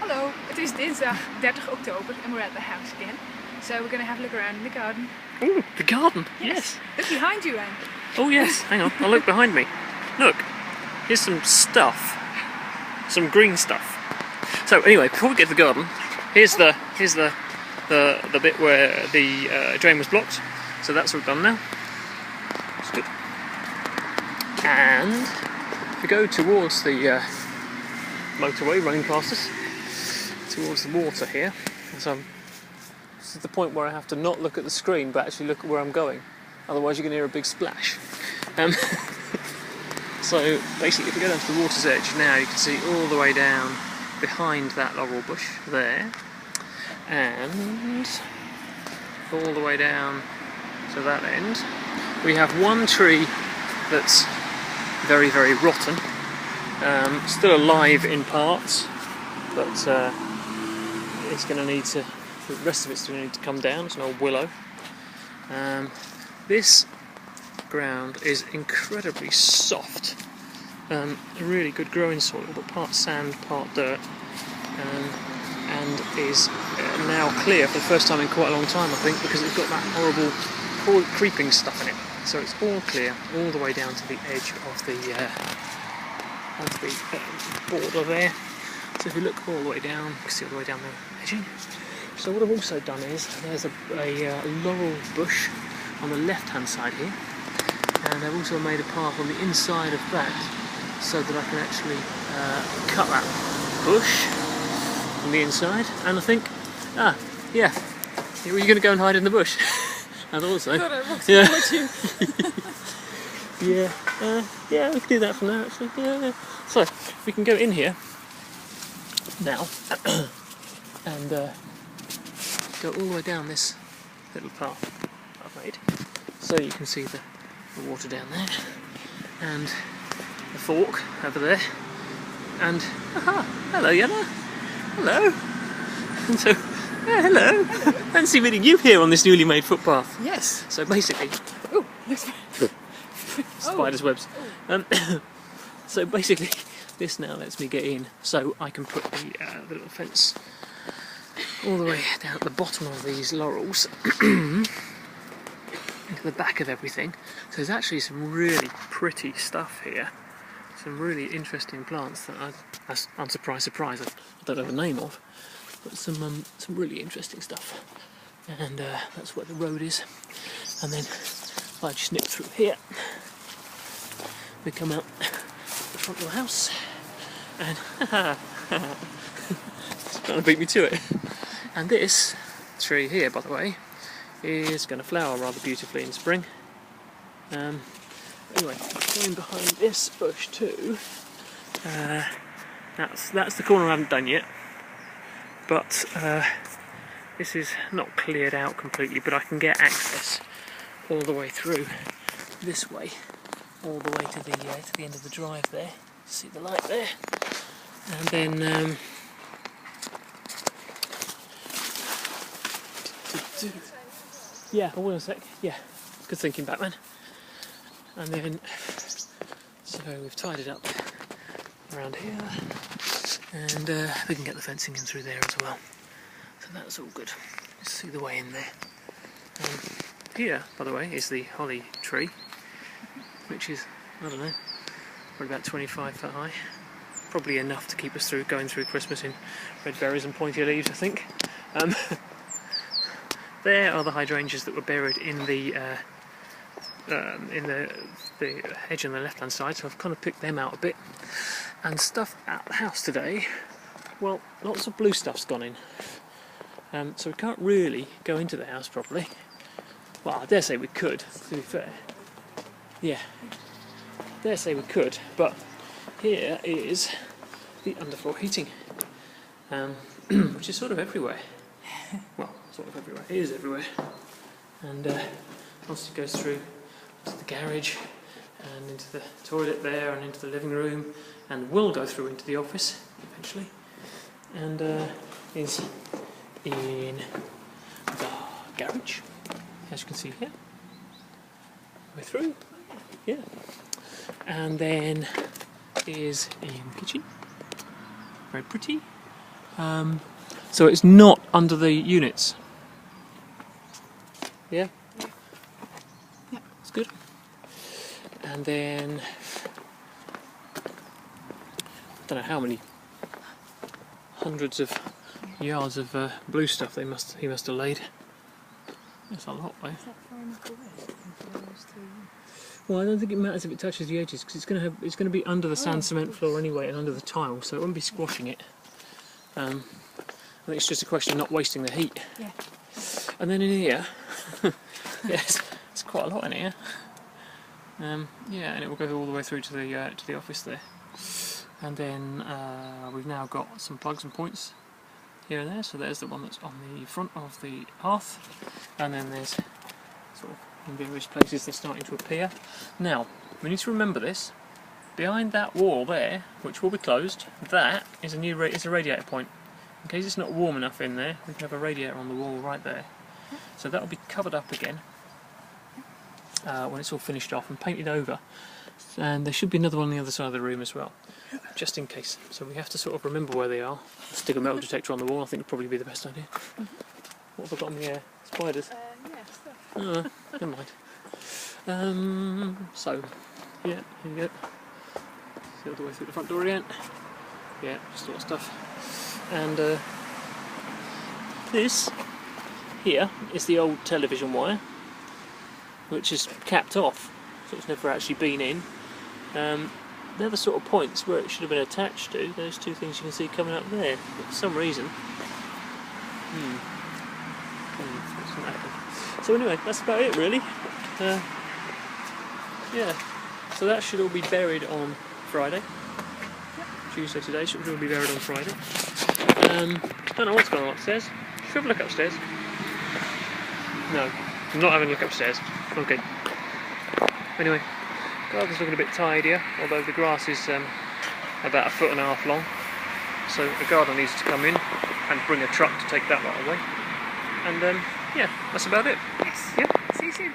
Hallo, het is dinsdag 30 oktober and we're at the house again. So we're going to have a look around in the garden. Oh, the garden, yes. Look behind you, Anne. Oh yes, hang on, I'll look behind me. Look, here's some stuff, some green stuff. So anyway, before we get to the garden, here's the bit where the drain was blocked. So that's all done now. That's good. And if we go towards the motorway running past us, towards the water here, so this is the point where I have to not look at the screen but actually look at where I'm going. Otherwise you're going to hear a big splash. So basically if we go down to the water's edge now, you can see all the way down behind that laurel bush there, and all the way down to that end. We have one tree that's very, very rotten, still alive in parts, but it's going to need to, the rest of it's going to need to come down. It's an old willow. This ground is incredibly soft, a really good growing soil, but part sand, part dirt, and is now clear for the first time in quite a long time, I think, because it's got that horrible creeping stuff in it. So it's all clear all the way down to the edge of the border there. So if you look all the way down, you can see all the way down the edging. So what I've also done is, there's a laurel bush on the left hand side here, and I've also made a path on the inside of that so that I can actually cut that bush from the inside. And I think, yeah, were you going to go and hide in the bush? I thought so. Yeah. Yeah, we can do that from there actually. Yeah. So we can go in here now and go all the way down this little path I've made, so you can see the water down there and the fork over there, and hello Yana, hello. And so hello. Fancy meeting you here on this newly made footpath. Yes. So basically, spider's webs. So basically, this now lets me get in, so I can put the little fence all the way down at the bottom of these laurels into the back of everything. So there's actually some really pretty stuff here, some really interesting plants that surprise, I don't know the name of, but some really interesting stuff. And that's where the road is. And then if I just snip through here, we come out the front of the house, and it's trying to beat me to it. And this tree here, by the way, is going to flower rather beautifully in spring. Anyway, going behind this bush too, that's the corner I haven't done yet, but this is not cleared out completely, but I can get access all the way through this way, all the way to the end of the drive there. See the light there, and then yeah, I will in a sec. Yeah, good thinking, Batman. And then, so we've tied it up around here, and we can get the fencing in through there as well. So that's all good. Let's see the way in there. Here, by the way, is the holly tree, which is, I don't know, probably about 25 foot high. Probably enough to keep us going through Christmas in red berries and pointy leaves, I think. There are the hydrangeas that were buried in the hedge on the left-hand side, so I've kind of picked them out a bit. And stuff at the house today, well, lots of blue stuff's gone in. So we can't really go into the house properly. Well, I dare say we could, to be fair. Yeah, I dare say we could, but here is the underfloor heating, which is sort of everywhere. Well, sort of everywhere. It is everywhere. And also goes through to the garage and into the toilet there and into the living room, and will go through into the office eventually, and is in the garage, as you can see here. We're through, yeah, and then is in the kitchen, very pretty, So it's not under the units. Yeah? Yeah. That's good. And then I don't know how many hundreds of yards of blue stuff he must have laid. That's a lot, though. Well, I don't think it matters if it touches the edges, because it's going to be under the sand cement floor anyway and under the tile, so it won't be squashing it. I think it's just a question of not wasting the heat. Yeah. And then in here, yes, it's quite a lot in here. Yeah, and it will go all the way through to the office there. And then we've now got some plugs and points here and there. So there's the one that's on the front of the hearth, and then there's sort of in various places they're starting to appear. Now we need to remember this. Behind that wall there, which will be closed, that is a radiator point. In case it's not warm enough in there, we can have a radiator on the wall right there. So that will be covered up again when it's all finished off and painted over. And there should be another one on the other side of the room as well, just in case. So we have to sort of remember where they are. Stick a metal detector on the wall, I think would probably be the best idea. What have I got on the air? Spiders? Yeah, stuff. Oh, never mind. So, yeah, here you go. See all the way through the front door again. Yeah, just all that stuff. And this here is the old television wire, which is capped off, so it's never actually been in. They're the sort of points where it should have been attached to. Those two things you can see coming up there. But for some reason, it's not happening. So anyway, that's about it really. Yeah, so that should all be buried on Friday. Tuesday today, should all be buried on Friday. Don't know what's going on upstairs. Should we have a look upstairs? No, I'm not having a look upstairs. Okay. Anyway, garden's looking a bit tidier, although the grass is about 1.5 foot long. So the gardener needs to come in and bring a truck to take that lot away. And yeah, that's about it. Yes. Yeah. See you soon.